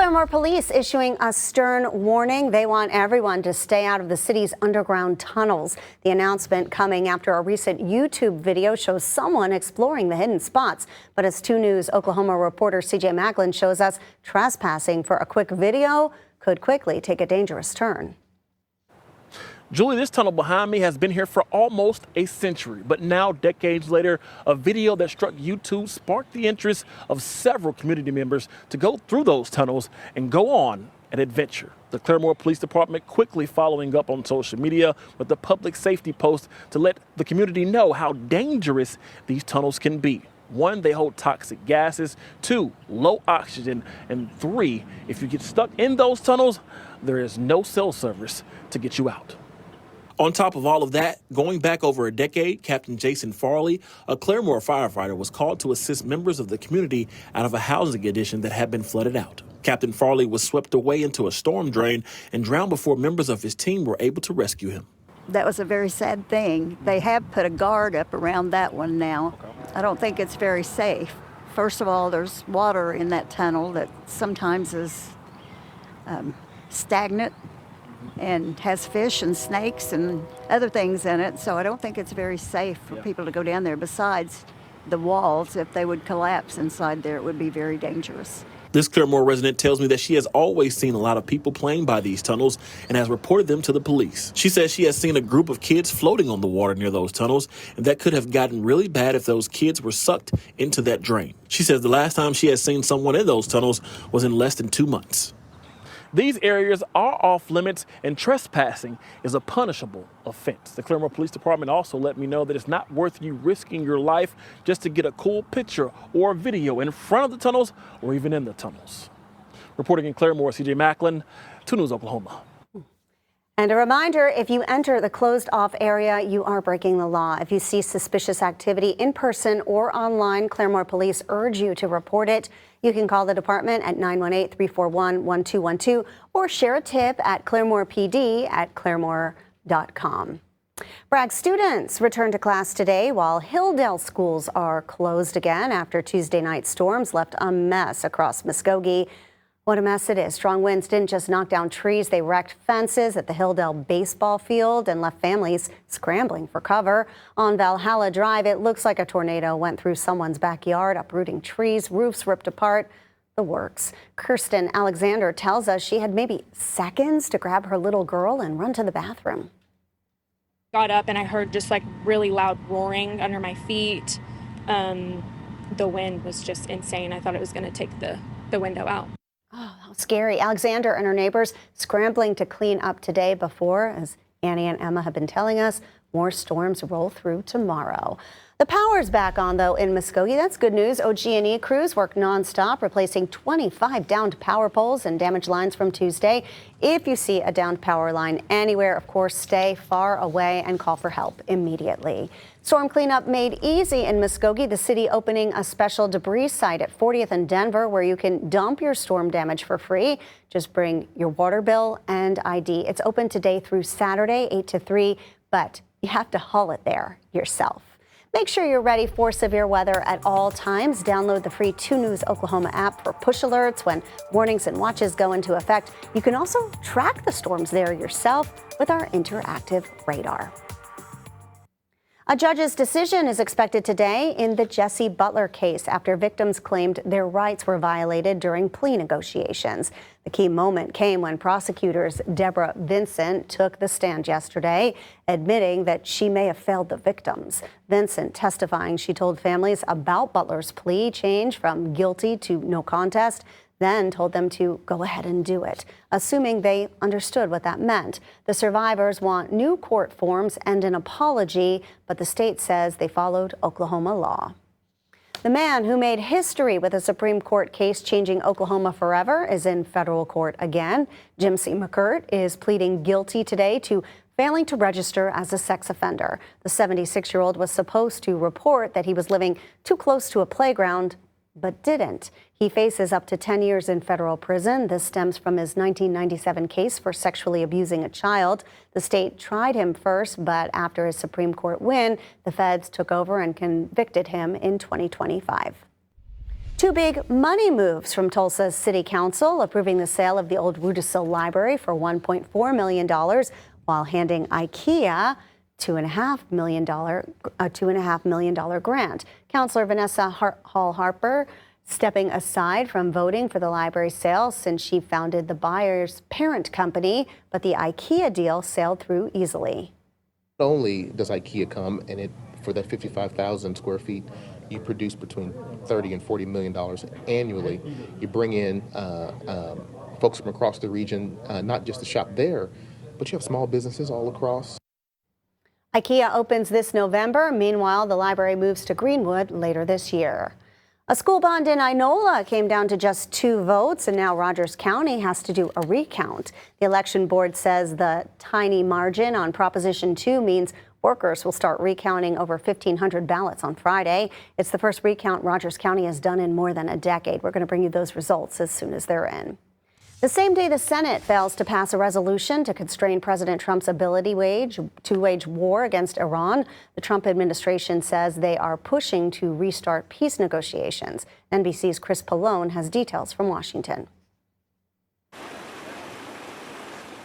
Claremore police issuing a stern warning. They want everyone to stay out of the city's underground tunnels. The announcement coming after a recent YouTube video shows someone exploring the hidden spots. But as 2 News Oklahoma reporter CJ Macklin shows us, trespassing for a quick video could quickly take a dangerous turn. Julie, this tunnel behind me has been here for almost a century, but now, decades later, a video that struck YouTube sparked the interest of several community members to go through those tunnels and go on an adventure. The Claremore Police Department quickly following up on social media with a public safety post to let the community know how dangerous these tunnels can be. 1, they hold toxic gases. 2, low oxygen. And 3, if you get stuck in those tunnels, there is no cell service to get you out. On top of all of that, going back over a decade, Captain Jason Farley, a Claremore firefighter, was called to assist members of the community out of a housing addition that had been flooded out. Captain Farley was swept away into a storm drain and drowned before members of his team were able to rescue him. That was a very sad thing. They have put a guard up around that one now. I don't think it's very safe. First of all, there's water in that tunnel that sometimes is stagnant and has fish and snakes and other things in it, so I don't think it's very safe for people to go down there. Besides the walls, if they would collapse inside there, it would be very dangerous. This Claremore resident tells me that she has always seen a lot of people playing by these tunnels and has reported them to the police. She says she has seen a group of kids floating on the water near those tunnels, and that could have gotten really bad if those kids were sucked into that drain. She says the last time she has seen someone in those tunnels was in less than 2 months. These areas are off limits, and trespassing is a punishable offense. The Claremore Police Department also let me know that it's not worth you risking your life just to get a cool picture or a video in front of the tunnels or even in the tunnels. Reporting in Claremore, CJ Macklin, 2 News Oklahoma. And a reminder, if you enter the closed-off area, you are breaking the law. If you see suspicious activity in person or online, Claremore Police urge you to report it. You can call the department at 918-341-1212 or share a tip at claremorepd@claremore.com. Bragg students return to class today while Hilldale schools are closed again after Tuesday night storms left a mess across Muskogee. What a mess it is. Strong winds didn't just knock down trees, they wrecked fences at the Hilldale baseball field and left families scrambling for cover. On Valhalla Drive, it looks like a tornado went through someone's backyard, uprooting trees, roofs ripped apart, the works. Kirsten Alexander tells us she had maybe seconds to grab her little girl and run to the bathroom. Got up and I heard just like really loud roaring under my feet. The wind was just insane. I thought it was going to take the window out. Oh, how scary. Alexander and her neighbors scrambling to clean up today before, as Annie and Emma have been telling us, more storms roll through tomorrow. The power's back on, though, in Muskogee. That's good news. OG&E crews work nonstop, replacing 25 downed power poles and damaged lines from Tuesday. If you see a downed power line anywhere, of course, stay far away and call for help immediately. Storm cleanup made easy in Muskogee, the city opening a special debris site at 40th and Denver where you can dump your storm damage for free. Just bring your water bill and ID. It's open today through Saturday, 8 to 3, but you have to haul it there yourself. Make sure you're ready for severe weather at all times. Download the free 2 News Oklahoma app for push alerts when warnings and watches go into effect. You can also track the storms there yourself with our interactive radar. A judge's decision is expected today in the Jesse Butler case after victims claimed their rights were violated during plea negotiations. The key moment came when prosecutors Deborah Vincent took the stand yesterday, admitting that she may have failed the victims. Vincent testifying she told families about Butler's plea change from guilty to no contest, then told them to go ahead and do it, assuming they understood what that meant. The survivors want new court forms and an apology, but the state says they followed Oklahoma law. The man who made history with a Supreme Court case changing Oklahoma forever is in federal court again. Jim C. McCurt is pleading guilty today to failing to register as a sex offender. The 76-year-old was supposed to report that he was living too close to a playground, but didn't. He faces up to 10 years in federal prison. This stems from his 1997 case for sexually abusing a child. The state tried him first, but after his Supreme Court win, the feds took over and convicted him in 2025. Two big money moves from Tulsa's City Council, approving the sale of the old Rudisill Library for $1.4 million while handing IKEA a $2.5 million grant. Councilor Vanessa Hall Harper stepping aside from voting for the library sale since she founded the buyer's parent company, but the IKEA deal sailed through easily. Not only does IKEA come and for that 55,000 square feet, you produce between $30 and $40 million annually. You bring in folks from across the region, not just to shop there, but you have small businesses all across. IKEA opens this November. Meanwhile, the library moves to Greenwood later this year. A school bond in Inola came down to just 2 votes, and now Rogers County has to do a recount. The election board says the tiny margin on Proposition 2 means workers will start recounting over 1,500 ballots on Friday. It's the first recount Rogers County has done in more than a decade. We're going to bring you those results as soon as they're in. The same day the Senate fails to pass a resolution to constrain President Trump's ability to wage war against Iran, the Trump administration says they are pushing to restart peace negotiations. NBC's Chris Pallone has details from Washington.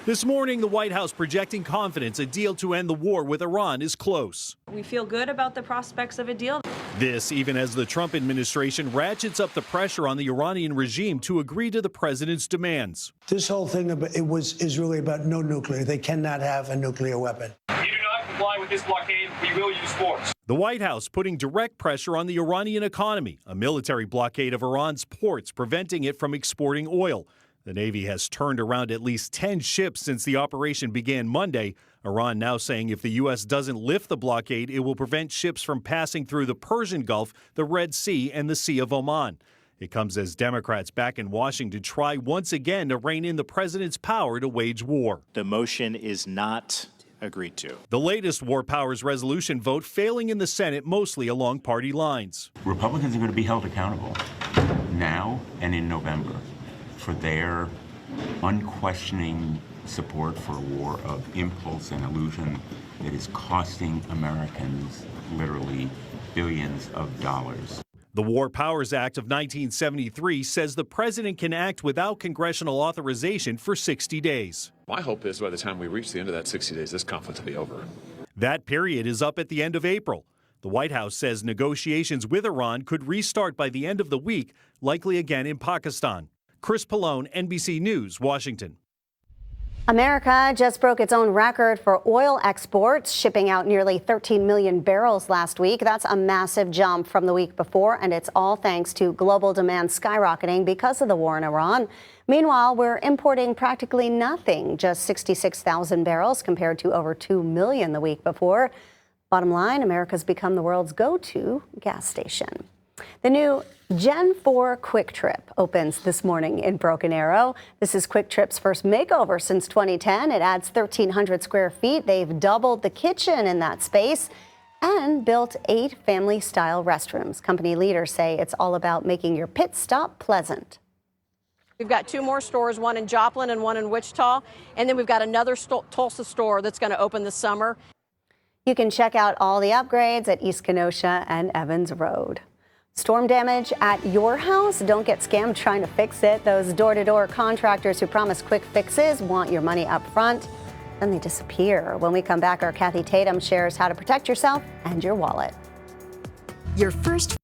This morning, the White House projecting confidence a deal to end the war with Iran is close. We feel good about the prospects of a deal. This even as the Trump administration ratchets up the pressure on the Iranian regime to agree to the president's demands. This whole thing is really about no nuclear. They cannot have a nuclear weapon. If you do not comply with this blockade, we will use force. The White House putting direct pressure on the Iranian economy, a military blockade of Iran's ports preventing it from exporting oil. The Navy has turned around at least 10 ships since the operation began Monday. Iran now saying if the U.S. doesn't lift the blockade, it will prevent ships from passing through the Persian Gulf, the Red Sea, and the Sea of Oman. It comes as Democrats back in Washington try once again to rein in the president's power to wage war. The motion is not agreed to. The latest War Powers resolution vote failing in the Senate, mostly along party lines. Republicans are going to be held accountable now and in November for their unquestioning support for a war of impulse and illusion that is costing Americans literally billions of dollars. The War Powers Act of 1973 says the president can act without congressional authorization for 60 days. My hope is by the time we reach the end of that 60 days, this conflict will be over. That period is up at the end of April. The White House says negotiations with Iran could restart by the end of the week, likely again in Pakistan. Chris Pallone, NBC News, Washington. America just broke its own record for oil exports, shipping out nearly 13 million barrels last week. That's a massive jump from the week before, and it's all thanks to global demand skyrocketing because of the war in Iran. Meanwhile, we're importing practically nothing, just 66,000 barrels compared to over 2 million the week before. Bottom line, America's become the world's go-to gas station. The new Gen 4 Quick Trip opens this morning in Broken Arrow. This is Quick Trip's first makeover since 2010. It adds 1,300 square feet. They've doubled the kitchen in that space and built 8 family-style restrooms. Company leaders say it's all about making your pit stop pleasant. We've got 2 more stores, one in Joplin and one in Wichita, and then we've got another Tulsa store that's going to open this summer. You can check out all the upgrades at East Kenosha and Evans Road. Storm damage at your house? Don't get scammed trying to fix it. Those door-to-door contractors who promise quick fixes want your money up front, then they disappear. When we come back, our Kathy Tatum shares how to protect yourself and your wallet. Your first